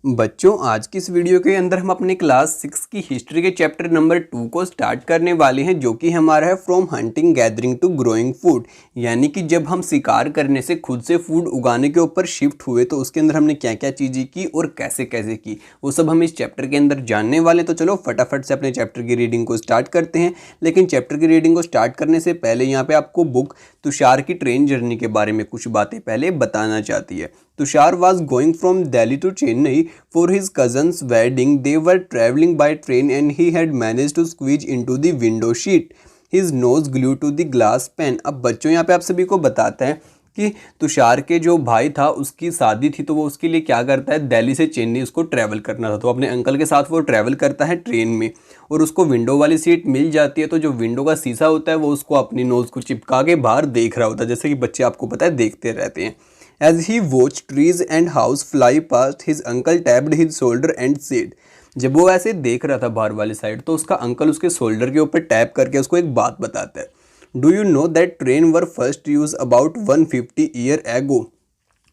बच्चों, आज की इस वीडियो के अंदर हम अपने क्लास 6 की हिस्ट्री के चैप्टर नंबर 2 को स्टार्ट करने वाले हैं, जो कि हमारा है from hunting gathering to growing food. यानी कि जब हम शिकार करने से खुद से फूड उगाने के ऊपर शिफ्ट हुए तो उसके अंदर हमने क्या क्या चीज़ें की और कैसे कैसे की, वो सब हम इस चैप्टर के अंदर जानने वाले हैं। तो चलो फटाफट से अपने चैप्टर की रीडिंग को स्टार्ट करते हैं। लेकिन चैप्टर की रीडिंग को स्टार्ट करने से पहले यहाँ पे आपको बुक तुषार की ट्रेन जर्नी के बारे में कुछ बातें पहले बताना चाहती है। Tushar was going from Delhi to Chennai for his cousin's wedding. They were traveling by train and he had managed to squeeze into the window seat. His nose glued to the glass pane. अब बच्चों यहाँ पे आप सभी को बताते हैं कि तुषार के जो भाई था उसकी शादी थी, तो वो उसके लिए क्या करता है, दिल्ली से चेन्नई उसको ट्रैवल करना था। तो अपने अंकल के साथ वो ट्रैवल करता है ट्रेन में और उसको विंडो वाली सीट मिल जाती है। तो जो विंडो का शीशा होता है वो उसको अपनी नोज़ को चिपका के बाहर देख रहा होता है, जैसे कि बच्चे आपको पता है देखते रहते हैं। As he watched trees and house fly past, his uncle tapped his shoulder and said, जब वो ऐसे देख रहा था बाहर वाली साइड तो उसका अंकल उसके शोल्डर के ऊपर टैप करके उसको एक बात बताता है। Do you know that train were first use about 150 year ago.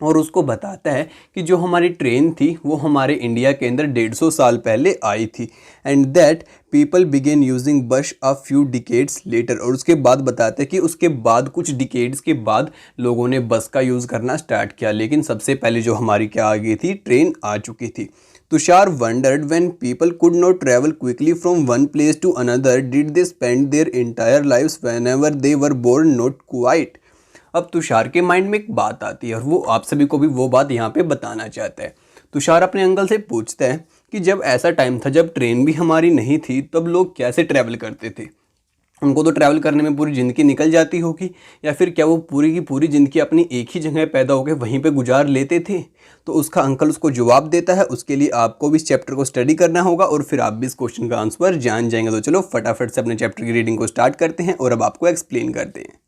और उसको बताता है कि जो हमारी ट्रेन थी वो हमारे इंडिया के अंदर 150 साल पहले आई थी, and that people begin using बस अ फ्यू डिकेड्स लेटर। और उसके बाद बताते हैं कि उसके बाद कुछ डिकेड्स के बाद लोगों ने बस का यूज़ करना स्टार्ट किया, लेकिन सबसे पहले जो हमारी क्या आ गई थी, ट्रेन आ चुकी थी। Tushar wondered when people could not travel quickly from one place to another, did they spend their entire lives whenever they were born? Not quite. अब तुषार के माइंड में एक बात आती है और वो आप सभी को भी वो बात यहाँ पे बताना चाहता है। तुषार अपने अंकल से पूछता है कि जब ऐसा टाइम था जब ट्रेन भी हमारी नहीं थी तब लोग कैसे ट्रैवल करते थे। उनको तो ट्रैवल करने में पूरी ज़िंदगी निकल जाती होगी, या फिर क्या वो पूरी की पूरी ज़िंदगी अपनी एक ही जगह पैदा होकर वहीं पे गुजार लेते थे। तो उसका अंकल उसको जवाब देता है। उसके लिए आपको भी इस चैप्टर को स्टडी करना होगा और फिर आप भी इस क्वेश्चन का आंसर जान जाएंगे। तो चलो फटाफट से अपने चैप्टर की रीडिंग को स्टार्ट करते हैं और अब आपको एक्सप्लेन करते हैं।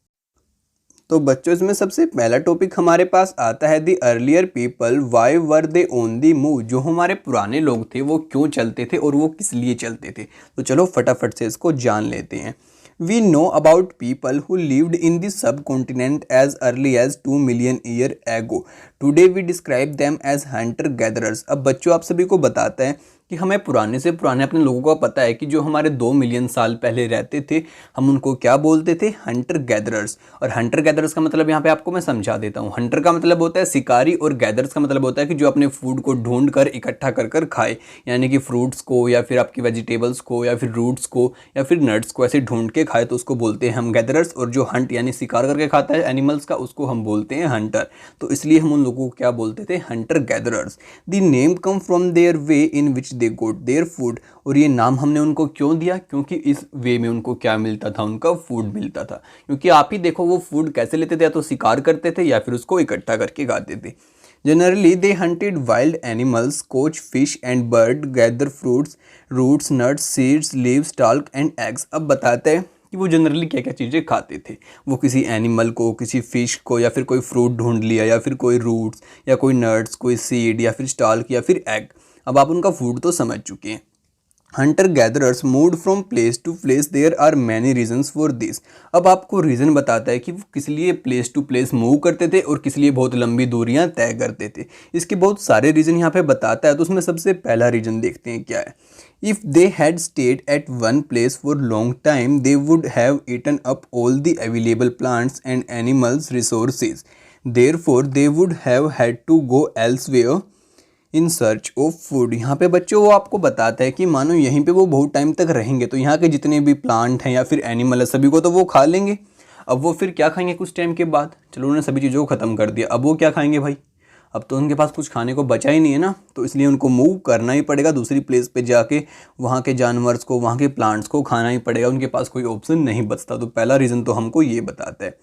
तो बच्चों, इसमें सबसे पहला टॉपिक हमारे पास आता है the earlier people why were they own the move. जो हमारे पुराने लोग थे वो क्यों चलते थे और वो किस लिए चलते थे। तो चलो फटाफट से इसको जान लेते हैं। We know about people who lived in the subcontinent as early as 2 million year ago. Today we describe them as hunter gatherers. अब बच्चों आप सभी को बताते हैं कि हमें पुराने से पुराने अपने लोगों को पता है कि जो हमारे 2 मिलियन साल पहले रहते थे हम उनको क्या बोलते थे, हंटर गैदरर्स। और हंटर गैदरर्स का मतलब यहाँ पे आपको मैं समझा देता हूँ। हंटर का मतलब होता है शिकारी और गैदरर्स का मतलब होता है कि जो अपने फूड को ढूंढ कर इकट्ठा कर कर खाए, यानी कि फ्रूट्स को या फिर आपकी वेजिटेबल्स को या फिर रूट्स को या फिर नट्स को ऐसे ढूंढ के खाए तो उसको बोलते हैं हम गैदरर्स। और जो हंट यानी शिकार करके खाता है एनिमल्स का, उसको हम बोलते हैं हंटर। तो इसलिए हम उन लोगों को क्या बोलते थे, hunter gatherers. The name come from their way in which they got their food. और ये नाम हमने उनको क्यों दिया, क्योंकि इस वे में उनको क्या मिलता था, उनका फूड मिलता था। क्योंकि आप ही देखो वो फूड कैसे लेते थे, या तो शिकार करते थे या फिर उसको इकट्ठा करके खाते थे। Generally they hunted wild animals, catch fish and bird, gather fruits, roots, nuts, seeds, leaves, टाल्क एंड एग्स। अब बताते हैं कि वो जनरली क्या क्या चीज़ें खाते थे। वो किसी एनिमल को, किसी फिश को, या फिर कोई फ्रूट ढूंढ लिया, या फिर कोई रूट्स, या कोई नट्स, कोई सीड, या फिर स्टाल्क, या फिर एग। अब आप उनका फूड तो समझ चुके हैं। Hunter gatherers moved from place to place, there are many reasons for this. अब आपको रीज़न बताता है कि वो किस लिए प्लेस टू प्लेस मूव करते थे और किस लिए बहुत लंबी दूरियां तय करते थे। इसके बहुत सारे रीज़न यहाँ पे बताता है। तो उसमें सबसे पहला रीज़न देखते हैं क्या है। If they had stayed at one place for long time they would have eaten up all the available plants and animals resources, therefore they would have had to go elsewhere in search of food. यहाँ पे बच्चों वो आपको बताता है कि मानो यहीं पे वो बहुत टाइम तक रहेंगे तो यहाँ के जितने भी प्लांट हैं या फिर एनिमल है सभी को तो वो खा लेंगे। अब वो फिर क्या खाएंगे कुछ टाइम के बाद, चलो उन्होंने सभी चीज़ों को ख़त्म कर दिया, अब वो क्या खाएंगे भाई, अब तो उनके पास कुछ खाने को बचा ही नहीं है ना। तो इसलिए उनको मूव करना ही पड़ेगा दूसरी प्लेस पे जाके, वहाँ के जानवर्स को, वहाँ के प्लांट्स को खाना ही पड़ेगा, उनके पास कोई ऑप्शन नहीं बचता। तो पहला रीज़न तो हमको ये बताता है,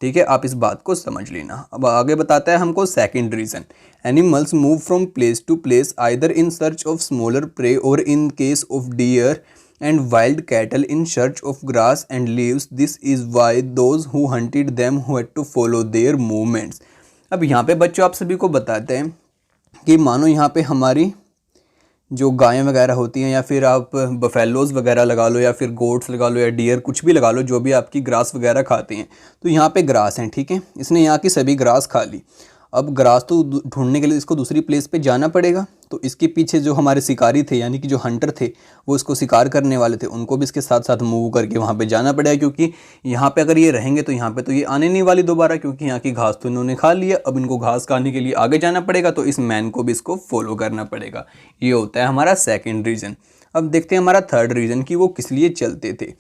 ठीक है, आप इस बात को समझ लेना। अब आगे बताता है हमको second reason. Animals move from place to place either in search of smaller prey और in case of deer and wild cattle in search of grass and leaves. This is why those who hunted them had to follow their movements. अब यहाँ पे बच्चों आप सभी को बताते हैं कि मानो यहाँ पे हमारी जो गायें वगैरह होती हैं, या फिर आप बफेलोज़ वगैरह लगा लो, या फिर गोट्स लगा लो, या डियर, कुछ भी लगा लो, जो भी आपकी ग्रास वगैरह खाते हैं। तो यहाँ पे ग्रास हैं, ठीक है, इसने यहाँ की सभी ग्रास खा ली। अब ग्रास तो ढूंढने के लिए इसको दूसरी प्लेस पे जाना पड़ेगा, तो इसके पीछे जो हमारे शिकारी थे यानी कि जो हंटर थे वो इसको शिकार करने वाले थे, उनको भी इसके साथ साथ मूव करके वहाँ पे जाना पड़ेगा, क्योंकि यहाँ पे अगर ये रहेंगे तो यहाँ पे तो ये आने नहीं वाली दोबारा, क्योंकि यहाँ की घास तो इन्होंने खा लिया। अब इनको घास खाने के लिए आगे जाना पड़ेगा, तो इस मैन को भी इसको फॉलो करना पड़ेगा। ये होता है हमारा सेकेंड रीज़न। अब देखते हैं हमारा थर्ड रीज़न कि वो किस लिए चलते थे।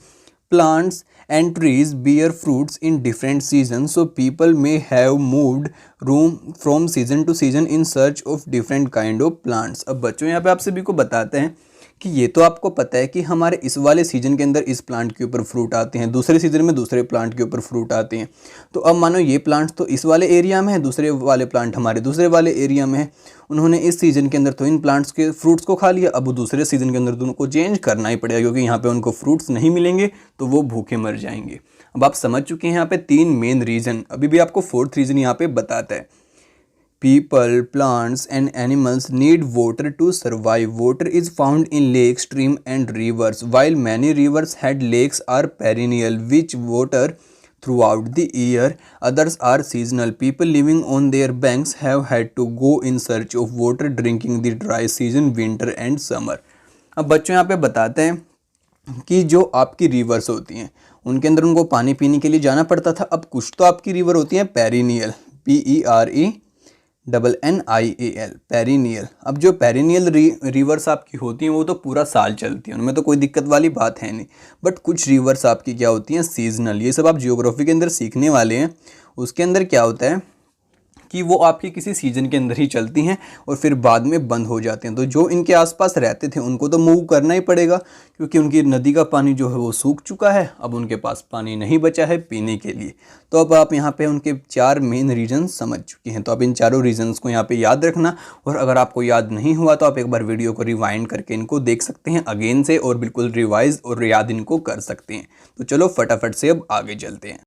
Plants and trees bear fruits in different seasons, so people may have moved room from season to season in search of different kind of plants। अब बच्चों यहाँ पे आप सभी को बताते हैं कि ये तो आपको पता है कि हमारे इस वाले सीजन के अंदर इस प्लांट के ऊपर फ्रूट आते हैं, दूसरे सीजन में दूसरे प्लांट के ऊपर फ्रूट आते हैं। तो अब मानो ये प्लांट्स तो इस वाले एरिया में है, दूसरे वाले प्लांट हमारे दूसरे वाले एरिया में है। उन्होंने इस सीज़न के अंदर तो इन प्लांट्स के फ्रूट्स को खा लिया, अब वो दूसरे सीज़न के अंदर तो उनको चेंज करना ही पड़ेगा, क्योंकि यहाँ पे उनको फ्रूट्स नहीं मिलेंगे तो वो भूखे मर जाएंगे। अब आप समझ चुके हैं यहाँ पे 3 मेन रीज़न। अभी भी आपको 4th रीज़न यहाँ पे बताता है। People, plants and animals need water to survive. Water is found in lakes, streams and rivers. While many rivers and lakes are perennial, which water throughout the year, others are seasonal. People living on their banks have had to go in search of water drinking the dry season, winter and summer. अब बच्चों यहाँ पे बताते हैं कि जो आपकी reverse होती हैं उनके अंदर उनको पानी पीने के लिए जाना पड़ता था। अब कुछ तो आपकी रिवर होती हैं पेरिनियल, PERENNIAL, पेरिनियल। अब जो पेरिनियल रिवर्स आपकी होती हैं वो तो पूरा साल चलती हैं, उनमें तो कोई दिक्कत वाली बात है नहीं। बट कुछ रिवर्स आपकी क्या होती हैं, सीजनल। ये सब आप जियोग्राफी के अंदर सीखने वाले हैं। उसके अंदर क्या होता है कि वो आपके किसी सीज़न के अंदर ही चलती हैं और फिर बाद में बंद हो जाते हैं। तो जो इनके आसपास रहते थे उनको तो मूव करना ही पड़ेगा, क्योंकि उनकी नदी का पानी जो है वो सूख चुका है, अब उनके पास पानी नहीं बचा है पीने के लिए। तो अब आप यहाँ पे उनके 4 मेन रीज़न समझ चुके हैं। तो आप इन चारों रीजन्स को यहाँ पे याद रखना, और अगर आपको याद नहीं हुआ तो आप एक बार वीडियो को रिवाइंड करके इनको देख सकते हैं अगेन से, और बिल्कुल रिवाइज और याद इनको कर सकते हैं। तो चलो फटाफट से अब आगे चलते हैं।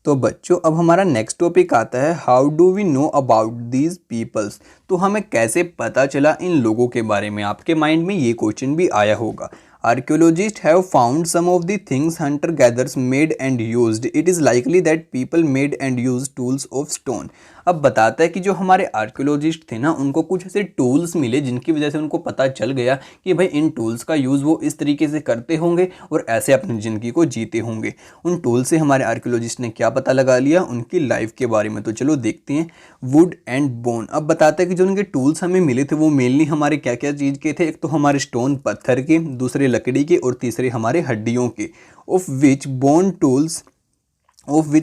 तो बच्चों अब हमारा नेक्स्ट टॉपिक आता है, how do we know about these peoples. तो हमें कैसे पता चला इन लोगों के बारे में। आपके माइंड में ये क्वेश्चन भी आया होगा। Archaeologists have found some of the things hunter-gatherers made and used. It is likely that people made and used tools of stone. अब बताता है कि जो हमारे आर्कियोलॉजिस्ट थे ना, उनको कुछ ऐसे टूल्स मिले जिनकी वजह से उनको पता चल गया कि भाई इन टूल्स का यूज़ वो इस तरीके से करते होंगे और ऐसे अपनी ज़िंदगी को जीते होंगे। उन टूल से हमारे आर्कियोलॉजिस्ट ने क्या पता लगा लिया, उनकी लाइफ के बारे में। तो चलो देखते हैं। Would and bone. अब बताता है कि जो उनके टूल्स हमें मिले थे वो मेनली हमारे क्या क्या चीज़ के थे। एक तो हमारे स्टोन पत्थर के, दूसरे लकड़ी के, और तीसरे हमारे हड्डियों के। Of which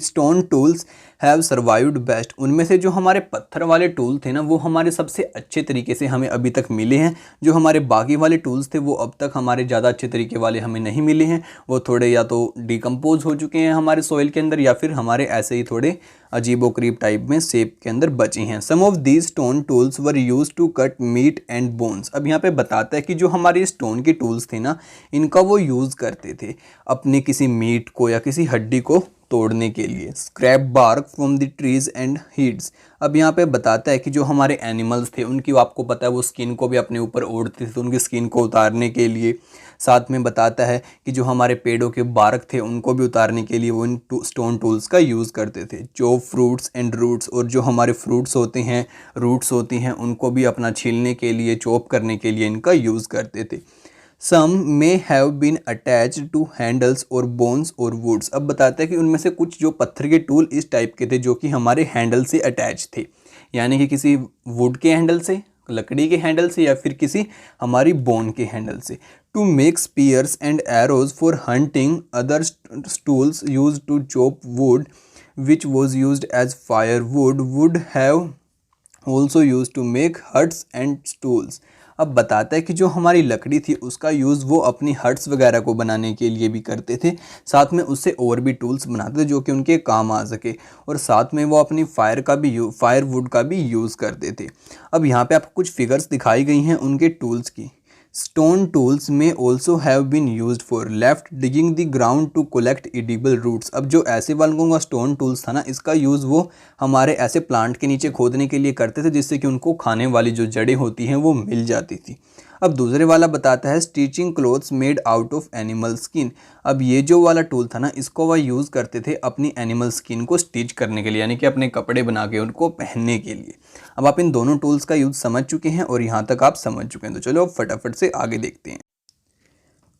stone tools have survived best. उनमें से जो हमारे पत्थर वाले टूल थे ना वो हमारे सबसे अच्छे तरीके से हमें अभी तक मिले हैं। जो हमारे बाकी वाले टूल्स थे वो अब तक हमारे ज़्यादा अच्छे तरीके वाले हमें नहीं मिले हैं। वो थोड़े या तो डिकम्पोज हो चुके हैं हमारे सॉइल के अंदर, या फिर हमारे ऐसे ही थोड़े अजीबोगरीब टाइप में शेप के अंदर बचे हैं। Some of these stone tools were use to cut meat and bones. अब यहाँ पे बताता है कि जो हमारे स्टोन के टूल्स थे ना, इनका वो यूज़ करते थे अपने किसी मीट को या किसी हड्डी को तोड़ने के लिए। Scrape bark from the trees and hides. अब यहाँ पे बताता है कि जो हमारे एनिमल्स थे उनकी आपको पता है वो स्किन को भी अपने ऊपर ओढ़ते थे, तो उनकी स्किन को उतारने के लिए। साथ में बताता है कि जो हमारे पेड़ों के बार्क थे उनको भी उतारने के लिए वो इन स्टोन टूल्स का यूज़ करते थे। Chop fruits and roots. और जो हमारे फ्रूट्स होते हैं, रूट्स होती हैं, उनको भी अपना छीलने के लिए, चॉप करने के लिए इनका यूज़ करते थे। Some may have been attached to handles or bones or woods। अब बताता है कि उनमें से कुछ जो पत्थर के टूल इस टाइप के थे जो कि हमारे हैंडल से अटैच थे, यानी कि किसी वुड के हैंडल से, लकड़ी के हैंडल से, या फिर किसी हमारी बोन के हैंडल से। To make spears and arrows for hunting. Other tools use to chop wood which was use as firewood would have also use to make huts and stools. अब बताता है कि जो हमारी लकड़ी थी उसका यूज़ वो अपनी हट्स वगैरह को बनाने के लिए भी करते थे, साथ में उससे और भी टूल्स बनाते थे जो कि उनके काम आ सके, और साथ में वो अपनी फायरवुड का भी यूज़ करते थे। अब यहाँ पे आपको कुछ फिगर्स दिखाई गई हैं उनके टूल्स की। Stone tools may also have been used for left digging the ground to collect edible roots. अब जो ऐसे वालों का स्टोन टूल्स था ना, इसका यूज़ वो हमारे ऐसे प्लांट के नीचे खोदने के लिए करते थे जिससे कि उनको खाने वाली जो जड़ें होती हैं वो मिल जाती थी। अब दूसरे वाला बताता है stitching clothes made out of animal skin. अब ये जो वाला टूल था ना, इसको वह यूज़ करते थे अपनी एनिमल स्किन को स्टिच करने के लिए, यानी कि अपने कपड़े बना के उनको पहनने के लिए। अब आप इन दोनों टूल्स का यूज़ समझ चुके हैं और यहाँ तक आप समझ चुके हैं, तो चलो अब फटाफट से आगे देखते हैं।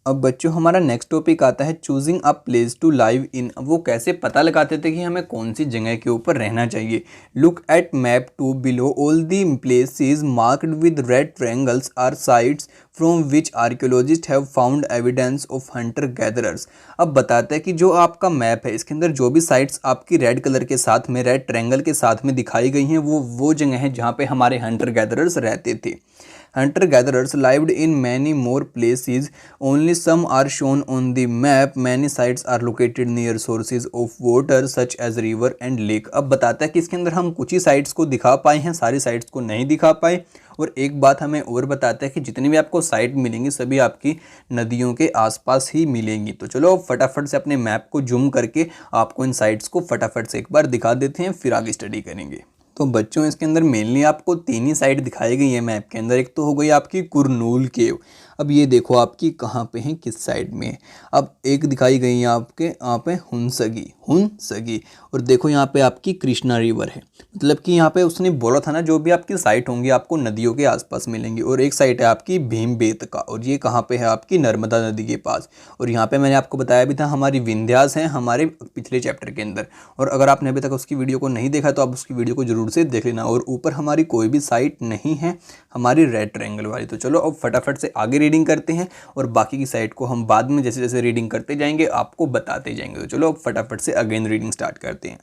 अब बच्चों हमारा नेक्स्ट टॉपिक आता है choosing a place to live in. अब वो कैसे पता लगाते थे कि हमें कौन सी जगह के ऊपर रहना चाहिए। Look at map to below, all the places marked with red triangles are sites from which archaeologist have found evidence of hunter gatherers. अब बताता है कि जो आपका मैप है इसके अंदर जो भी साइट्स आपकी रेड कलर के साथ में, रेड ट्रायंगल के साथ में दिखाई गई हैं, वो जगह है जहाँ पे हमारे हंटर गैदरर्स रहते थे। Hunter gatherers lived in many more places, only some are shown on the map. Many sites are located near sources of water such as river and lake. अब बताता है कि इसके अंदर हम कुछ ही साइट्स को दिखा पाए हैं, सारी साइट्स को नहीं दिखा पाए। और एक बात हमें और बताता है कि जितनी भी आपको साइट मिलेंगी सभी आपकी नदियों के आसपास ही मिलेंगी। तो चलो फटाफट से अपने मैप को जूम करके आपको इन साइट्स को फटाफट से एक बार दिखा देते हैं, फिर आगे स्टडी करेंगे। तो बच्चों इसके अंदर मेनली आपको तीन ही साइट दिखाई गई है मैप के अंदर। एक तो हो गई आपकी कुरनूल केव। अब ये देखो आपकी कहाँ पे है, किस साइड में। अब एक दिखाई गई है आपके यहाँ पे हुनसगी। और देखो यहाँ पे आपकी कृष्णा रिवर है। मतलब कि यहाँ पे उसने बोला था ना जो भी आपकी साइट होंगी आपको नदियों के आसपास मिलेंगी। और एक साइट है आपकी भीमबेटका, और ये कहाँ पे है आपकी नर्मदा नदी के पास। और यहाँ पे मैंने आपको बताया भी था हमारी विंध्यास है हमारे पिछले चैप्टर के अंदर। और अगर आपने अभी तक उसकी वीडियो को नहीं देखा तो आप उसकी वीडियो को जरूर से देख लेना। और ऊपर हमारी कोई भी साइट नहीं है हमारी रेड ट्रायंगल वाली। तो चलो अब फटाफट से आगे रीडिंग करते हैं और बाकी की साइट को हम बाद में जैसे जैसे रीडिंग करते जाएंगे आपको बताते जाएंगे। तो चलो अब फटाफट से अगेन रीडिंग स्टार्ट करते हैं।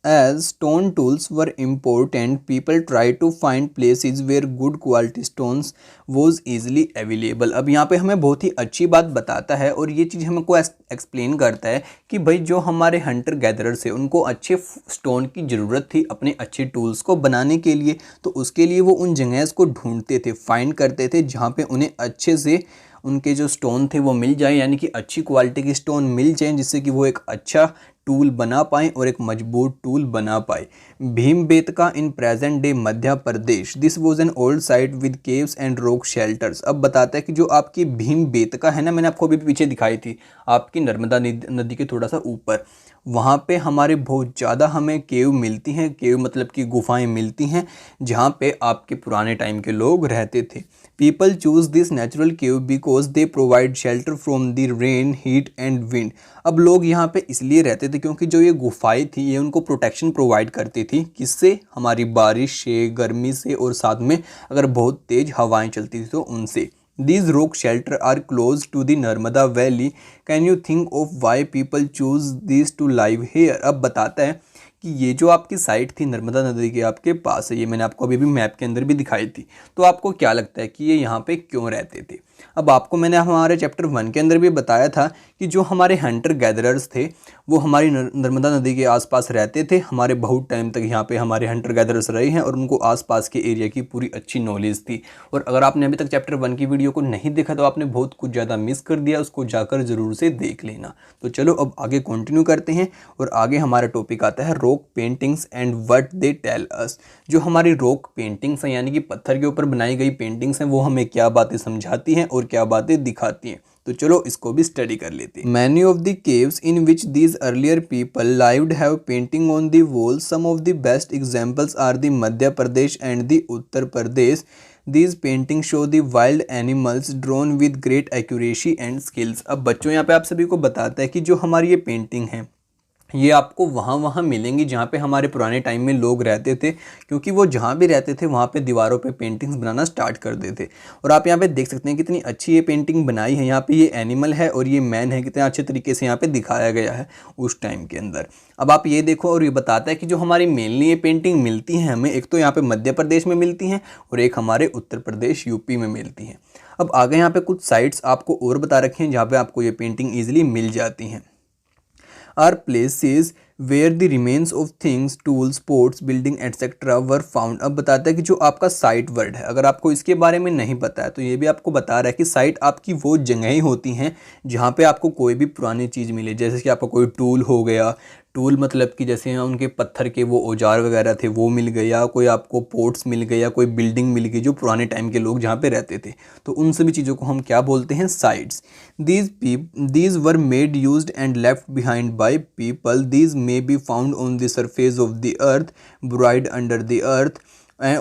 As stone tools were important, people tried to find places where good quality stones was easily available. अब यहाँ पे हमें बहुत ही अच्छी बात बताता है और ये चीज़ हमको एक्सप्लेन करता है कि भाई जो हमारे हंटर गैदरर्स है उनको अच्छे स्टोन की ज़रूरत थी अपने अच्छे टूल्स को बनाने के लिए। तो उसके लिए वो उन जगह को ढूंढते थे, फाइंड करते थे जहाँ पे उन्हें अच्छे से उनके जो स्टोन थे वो मिल जाए, यानी कि अच्छी क्वालिटी की स्टोन मिल जाए जिससे कि वो एक अच्छा टूल बना पाएँ और एक मजबूत टूल बना पाए। Bhimbetka in present day Madhya Pradesh. This was an old site with caves and rock shelters. अब बताता है कि जो आपकी भीमबेटका है ना, मैंने आपको अभी पीछे दिखाई थी आपकी नर्मदा नदी के थोड़ा सा ऊपर, वहाँ पे हमारे बहुत ज़्यादा हमें केव मिलती हैं। केव मतलब कि गुफाएं मिलती हैं जहाँ पे आपके पुराने टाइम के लोग रहते थे। People choose this natural cave because they provide shelter from the rain, heat and wind. अब लोग यहाँ पे इसलिए रहते थे क्योंकि जो ये गुफाएं थी ये उनको प्रोटेक्शन प्रोवाइड करती थी। किससे? हमारी बारिश से, गर्मी से, और साथ में अगर बहुत तेज़ हवाएं चलती थी तो उनसे। These rock shelters are close to the Narmada Valley. Can you think of why people choose these to live here? अब बताता है कि ये जो आपकी साइट थी नर्मदा नदी के आपके पास है, ये मैंने आपको अभी भी मैप के अंदर भी दिखाई थी। तो आपको क्या लगता है कि ये यहाँ पे क्यों रहते थे? अब आपको मैंने हमारे चैप्टर 1 के अंदर भी बताया था कि जो हमारे हंटर गैदरर्स थे वो हमारी नर्मदा नदी के आसपास रहते थे। हमारे बहुत टाइम तक यहाँ पे हमारे हंटर गैदरर्स रहे हैं और उनको आसपास के एरिया की पूरी अच्छी नॉलेज थी। और अगर आपने अभी तक चैप्टर 1 की वीडियो को नहीं देखा तो आपने बहुत कुछ ज़्यादा मिस कर दिया, उसको जाकर ज़रूर से देख लेना। तो चलो अब आगे कंटिन्यू करते हैं और आगे हमारा टॉपिक आता है rock paintings and what they tell us. जो हमारी रॉक पेंटिंग्स हैं यानी कि पत्थर के ऊपर बनाई गई पेंटिंग्स हैं वो हमें क्या बातें समझाती हैं और क्या बातें दिखाती हैं। तो चलो इसको भी स्टडी कर लेते हैं। Many of the caves in which these earlier people lived have painting on the wall. Some of the best examples are the Madhya Pradesh and the Uttar Pradesh. These paintings show the wild animals drawn with great accuracy and skills. अब बच्चों यहाँ पे आप सभी को बताता है कि जो हमारी ये पेंटिंग है ये आपको वहाँ मिलेंगी जहाँ पे हमारे पुराने टाइम में लोग रहते थे, क्योंकि वो जहाँ भी रहते थे वहाँ पे दीवारों पे पेंटिंग्स बनाना स्टार्ट कर देते थे। और आप यहाँ पे देख सकते हैं कितनी अच्छी ये पेंटिंग बनाई है। यहाँ पे ये एनिमल है और ये मैन है, कितने अच्छे तरीके से यहाँ पे दिखाया गया है उस टाइम के अंदर। अब आप ये देखो और ये बताता है कि जो हमारी मेनली ये पेंटिंग मिलती हैं हमें, एक तो यहाँ पर मध्य प्रदेश में मिलती हैं और एक हमारे उत्तर प्रदेश यूपी में मिलती हैं। अब आगे यहाँ पर कुछ साइट्स आपको और बता रखे हैं जहाँ पर आपको ये पेंटिंग ईजिली मिल जाती हैं। Are places where the remains of things, tools, pots, building etc. were found। अब बताता है कि जो आपका साइट वर्ड है, अगर आपको इसके बारे में नहीं पता है तो ये भी आपको बता रहा है कि साइट आपकी वो जगह ही होती हैं जहाँ पे आपको कोई भी पुरानी चीज़ मिले। जैसे कि आपका कोई टूल हो गया, टूल मतलब कि जैसे उनके पत्थर के वो औजार वगैरह थे वो मिल गए, या कोई आपको पोट्स मिल गए, या कोई बिल्डिंग मिल गई जो पुराने टाइम के लोग जहाँ पे रहते थे, तो उन सभी चीज़ों को हम क्या बोलते हैं, sites. These were made, used and left behind by people. These may be found on the surface of the earth, buried under the earth,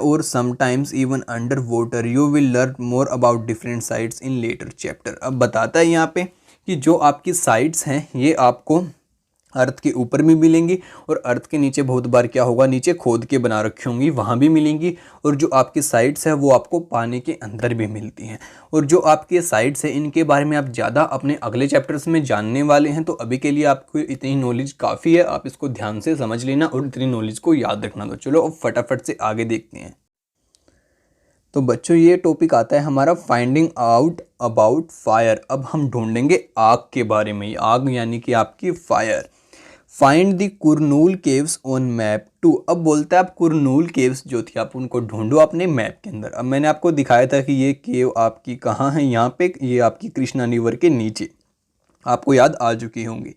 or sometimes even under water. You will learn more about different sites in later chapter। अब बताता है यहाँ पे कि जो आपकी sites हैं ये आपको अर्थ के ऊपर भी मिलेंगी, और अर्थ के नीचे बहुत बार क्या होगा, नीचे खोद के बना रखी होंगी, वहाँ भी मिलेंगी। और जो आपकी साइट्स है वो आपको पानी के अंदर भी मिलती हैं। और जो आपके साइट्स है इनके बारे में आप ज़्यादा अपने अगले चैप्टर्स में जानने वाले हैं, तो अभी के लिए आपको इतनी नॉलेज काफ़ी है, आप इसको ध्यान से समझ लेना और इतनी नॉलेज को याद रखना। तो चलो अब फटाफट से आगे देखते हैं। तो बच्चों ये टॉपिक आता है हमारा फाइंडिंग आउट अबाउट फायर। अब हम ढूंढेंगे आग के बारे में। आग यानी कि आपकी fire. Find the Kurnool caves on map 2। अब बोलता है आप कुरनूल केव्स जो थी आप उनको ढूंढो अपने मैप के अंदर। अब मैंने आपको दिखाया था कि ये केव आपकी कहाँ है, यहाँ पे, ये आपकी कृष्णा रिवर के नीचे, आपको याद आ चुकी होंगी।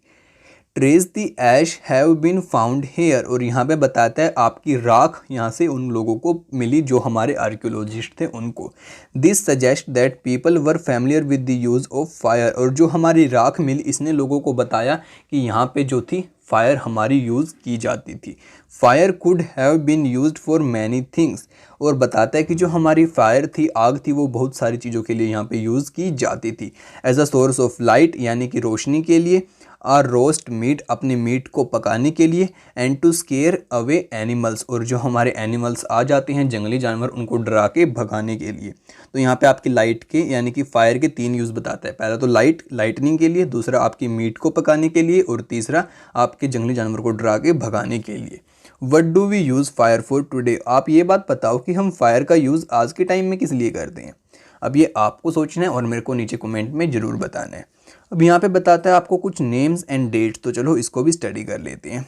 Trace the ash have been found here, और यहाँ पे बताता है आपकी राख यहाँ से उन लोगों को मिली जो हमारे आर्कियोलॉजिस्ट थे उनको। This suggest that people were familiar with the use of fire, और जो हमारी राख मिली इसने लोगों को बताया कि यहाँ पे जो थी फायर हमारी यूज़ की जाती थी। Fire could have been used for many things, और बताता है कि जो हमारी फायर थी, आग थी, वो बहुत सारी चीज़ों के लिए यहाँ पे यूज़ की जाती थी। As a source of light यानी कि रोशनी के लिए, आर रोस्ट मीट अपने मीट को पकाने के लिए, and to scare away animals, और जो हमारे एनिमल्स आ जाते हैं जंगली जानवर उनको डरा के भगाने के लिए। तो यहाँ पे आपकी लाइट के यानी कि फायर के 3 यूज़ बताता है। पहला तो लाइटनिंग के लिए, दूसरा आपकी मीट को पकाने के लिए, और तीसरा आपके जंगली जानवर को डरा के भगाने के लिए। What do we use fire for today. आप ये बात बताओ कि हम फायर का यूज़ आज के टाइम में किस लिए करते हैं। अब ये आपको सोचना है और मेरे को नीचे कमेंट में ज़रूर बताना है। अब यहाँ पे बताता है आपको कुछ नेम्स एंड डेट्स, तो चलो इसको भी स्टडी कर लेते हैं।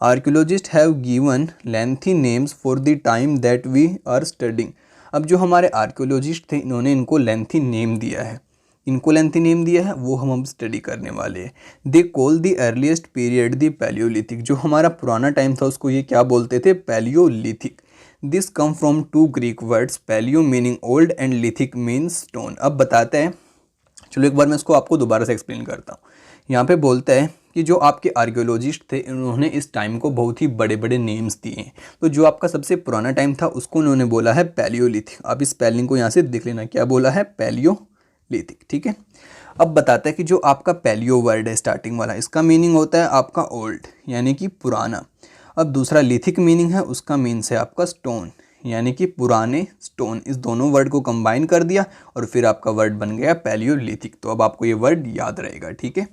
Archaeologists have given lengthy names for the time that we are studying. अब जो हमारे आर्कियोलॉजिस्ट थे इन्होंने इनको लेंथी नेम दिया है। इनको लेंथी नेम दिया है वो हम स्टडी करने वाले हैं। They call the earliest period the Palaeolithic. जो हमारा पुराना टाइम था उसको ये क्या बोलते थे, palaeolithic. This come from 2 Greek words, palaeo meaning old and lithic means stone. अब बताते हैं, चलो एक बार मैं इसको आपको दोबारा से एक्सप्लेन करता हूँ। यहाँ पे बोलता है कि जो आपके आर्कियोलॉजिस्ट थे उन्होंने इस टाइम को बहुत ही बड़े बड़े नेम्स दिए हैं। तो जो आपका सबसे पुराना टाइम था उसको उन्होंने बोला है पैलियोलिथिक। आप इस स्पेलिंग को यहाँ से देख लेना, क्या बोला है, पैलियोलिथिक। ठीक है। अब बताता है कि जो आपका पैलियो वर्ड है स्टार्टिंग वाला, इसका मीनिंग होता है आपका ओल्ड यानी कि पुराना। अब दूसरा लिथिक मीनिंग है, उसका मीन्स है आपका स्टोन यानी कि पुराने स्टोन। इस दोनों वर्ड को कंबाइन कर दिया और फिर आपका वर्ड बन गया पैलियोलिथिक। तो अब आपको ये वर्ड याद रहेगा। ठीक है।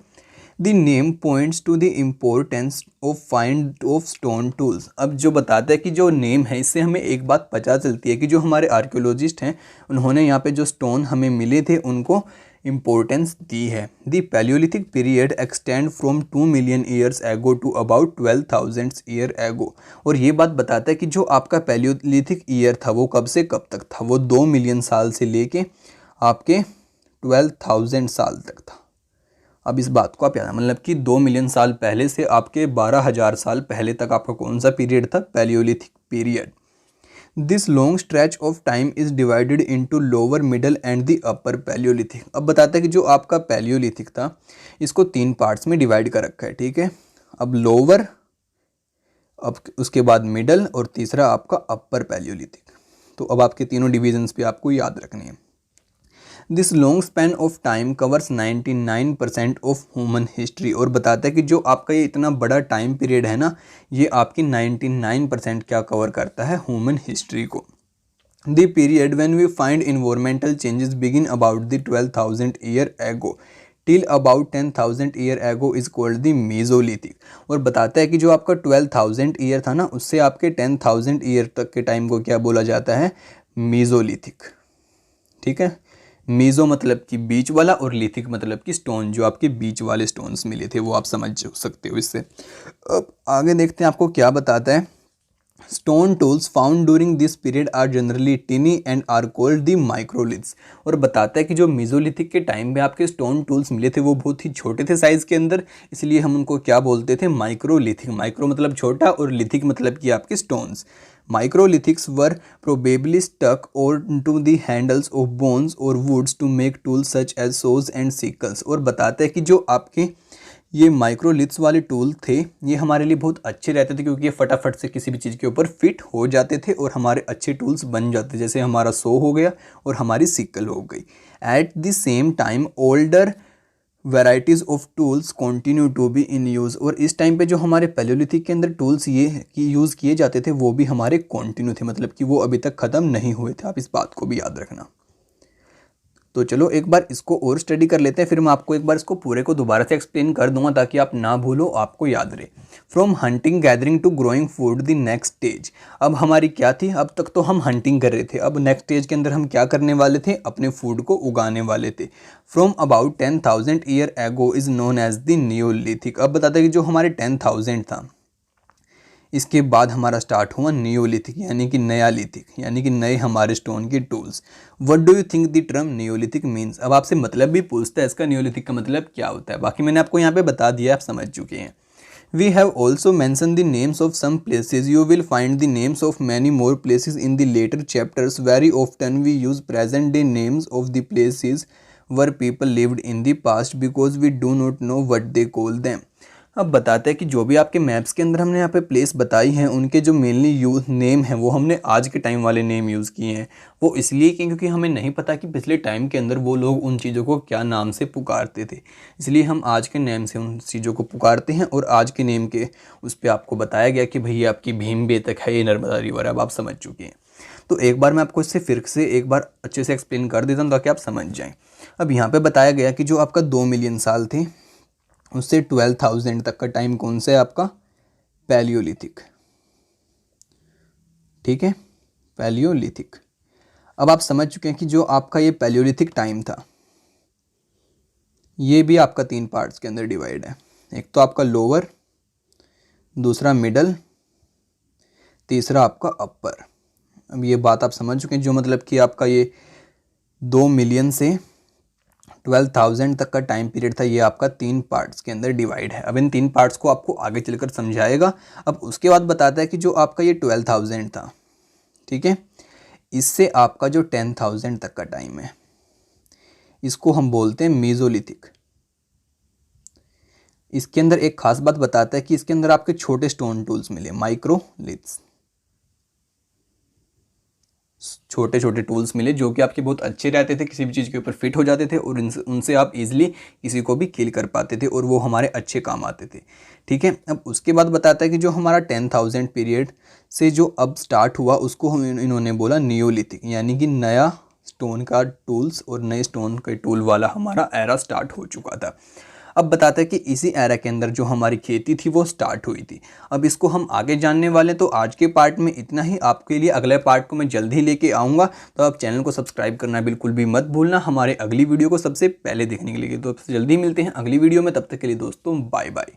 The name points to the importance of find of stone tools. अब जो बताता है कि जो नेम है इससे हमें एक बात पता चलती है कि जो हमारे आर्कियोलॉजिस्ट हैं उन्होंने यहाँ पे जो स्टोन हमें मिले थे उनको इम्पोर्टेंस दी है। The palaeolithic period extend from 2 million years ago to about 12,000 year ago. और ये बात बताता है कि जो आपका पैलियोलिथिक ईयर था वो कब से कब तक था, वो 2 मिलियन साल से लेके आपके 12,000 साल तक था। अब इस बात को आप याद, मतलब कि 2 मिलियन साल पहले से आपके 12,000 साल पहले तक आपका कौन सा पीरियड था, Palaeolithic period. This long stretch of time is divided into lower, middle and the upper Palaeolithic. अब बताता है कि जो आपका पैलियोलिथिक था इसको 3 पार्ट्स में डिवाइड कर रखा है। ठीक है। अब लोअर, अब उसके बाद मिडल और तीसरा आपका अपर पैलियोलिथिक। तो अब आपके तीनों डिविजन्स भी आपको याद रखने हैं। This long span of time covers 99% of human history. और बताता है कि जो आपका ये इतना बड़ा टाइम पीरियड है ना, ये आपकी 99% क्या कवर करता है, ह्यूमन हिस्ट्री को। The period when we find environmental changes begin about the 12,000 year ago till about 10,000 year ago is called the mesolithic. और बताता है कि जो आपका 12,000 ईयर था ना, उससे आपके 10,000 ईयर तक के टाइम को क्या बोला जाता है, मीजोलिथिक। ठीक है। मीज़ो मतलब कि बीच वाला और लिथिक मतलब कि स्टोन, जो आपके बीच वाले स्टोन्स मिले थे वो आप समझ सकते हो इससे। अब आगे देखते हैं आपको क्या बताता है। Stone tools found during this period are generally tiny and are called the microliths. और बताता है कि जो मीजोलिथिक के टाइम में आपके स्टोन टूल्स मिले थे वो बहुत ही छोटे थे साइज़ के अंदर, इसलिए हम उनको क्या बोलते थे, माइक्रोलिथिक। माइक्रो मतलब छोटा और लिथिक मतलब कि आपके stones. Microlithics were probably stuck onto the handles of bones or woods to make tools such as saws and sickles। और बताते हैं कि जो आपके ये माइक्रोलिथ्स वाले टूल थे ये हमारे लिए बहुत अच्छे रहते थे, क्योंकि ये फटाफट से किसी भी चीज़ के ऊपर फिट हो जाते थे और हमारे अच्छे टूल्स बन जाते, जैसे हमारा सो हो गया और हमारी सिक्कल हो गई। At the same time older varieties of tools continue to be in use. और इस टाइम पे जो हमारे पैलियोलिथिक के अंदर टूल्स ये यूज़ किए जाते थे वो भी हमारे कंटिन्यू थे, मतलब कि वो अभी तक ख़त्म नहीं हुए थे। आप इस बात को भी याद रखना। तो चलो एक बार इसको और स्टडी कर लेते हैं, फिर मैं आपको एक बार इसको पूरे को दोबारा से एक्सप्लेन कर दूंगा ताकि आप ना भूलो, आपको याद रहे। From hunting gathering to growing food the next stage. अब हमारी क्या थी, अब तक तो हम हंटिंग कर रहे थे, अब नेक्स्ट स्टेज के अंदर हम क्या करने वाले थे, अपने फूड को उगाने वाले थे। From about 10,000 year ago is known as the neolithic. अब बताते हैं कि जो हमारे 10,000 था इसके बाद हमारा स्टार्ट हुआ नियोलिथिक, यानी कि नया लिथिक, यानी कि नए हमारे स्टोन के tools. What do you think the term Neolithic means. अब आपसे मतलब भी पूछता है इसका, नियोलिथिक का मतलब क्या होता है। बाकी मैंने आपको यहाँ पे बता दिया, आप समझ चुके हैं। We have also mentioned the names of some places. You will find the names of many more places in the later chapters. Very often we use present day names of the places where people lived in the past because we do not know what they call them। अब बताते हैं कि जो भी आपके maps के अंदर हमने यहाँ पे प्लेस बताई हैं उनके जो मेनली यूज नेम हैं वो हमने आज के टाइम वाले नेम यूज़ किए हैं। वो इसलिए क्योंकि हमें नहीं पता कि पिछले टाइम के अंदर वो लोग उन चीज़ों को क्या नाम से पुकारते थे, इसलिए हम आज के नेम से उन चीज़ों को पुकारते हैं। और आज के नेम के उस पर आपको बताया गया कि भैया आपकी भीम बेतक है, ये नर्मदा रिवर है, अब आप समझ चुके हैं। तो एक बार मैं आपको इससे फिर से एक बार अच्छे से एक्सप्लेन कर देता हूँ ताकि आप समझ जाएँ। अब यहाँ पर बताया गया कि जो आपका 2 मिलियन साल थे उससे 12,000 तक का टाइम कौन सा है आपका, पैलियोलिथिक। ठीक है, पैलियोलिथिक। अब आप समझ चुके हैं कि जो आपका ये पैलियोलिथिक टाइम था ये भी आपका 3 पार्ट्स के अंदर डिवाइड है। एक तो आपका लोअर, दूसरा मिडल, तीसरा आपका अपर। अब ये बात आप समझ चुके हैं, जो मतलब कि आपका ये 2 मिलियन से 12,000 तक का टाइम पीरियड था, ये आपका 3 पार्ट्स के अंदर डिवाइड है। अब इन 3 पार्ट्स को आपको आगे चलकर समझाएगा। अब उसके बाद बताता है कि जो आपका ये 12,000 था, ठीक है, इससे आपका जो 10,000 तक का टाइम है इसको हम बोलते हैं मीजोलिथिक। इसके अंदर एक खास बात बताता है कि इसके अंदर आपके छोटे स्टोन टूल्स मिले, माइक्रोलिथ्स, छोटे छोटे टूल्स मिले जो कि आपके बहुत अच्छे रहते थे, किसी भी चीज़ के ऊपर फिट हो जाते थे और उनसे आप इजीली किसी को भी किल कर पाते थे और वो हमारे अच्छे काम आते थे। ठीक है, अब उसके बाद बताता है कि जो हमारा 10,000 पीरियड से जो अब स्टार्ट हुआ उसको हम इन्होंने बोला नियोलिथिक, यानी कि नया स्टोन का टूल्स और नए स्टोन के टूल वाला हमारा एरा स्टार्ट हो चुका था। अब बताते हैं कि इसी एरा के अंदर जो हमारी खेती थी वो स्टार्ट हुई थी। अब इसको हम आगे जानने वाले, तो आज के पार्ट में इतना ही। आपके लिए अगले पार्ट को मैं जल्द ही लेके आऊँगा, तो आप चैनल को सब्सक्राइब करना बिल्कुल भी मत भूलना हमारे अगली वीडियो को सबसे पहले देखने के लिए। तो आपसे जल्दी मिलते हैं अगली वीडियो में, तब तक के लिए दोस्तों बाय बाय।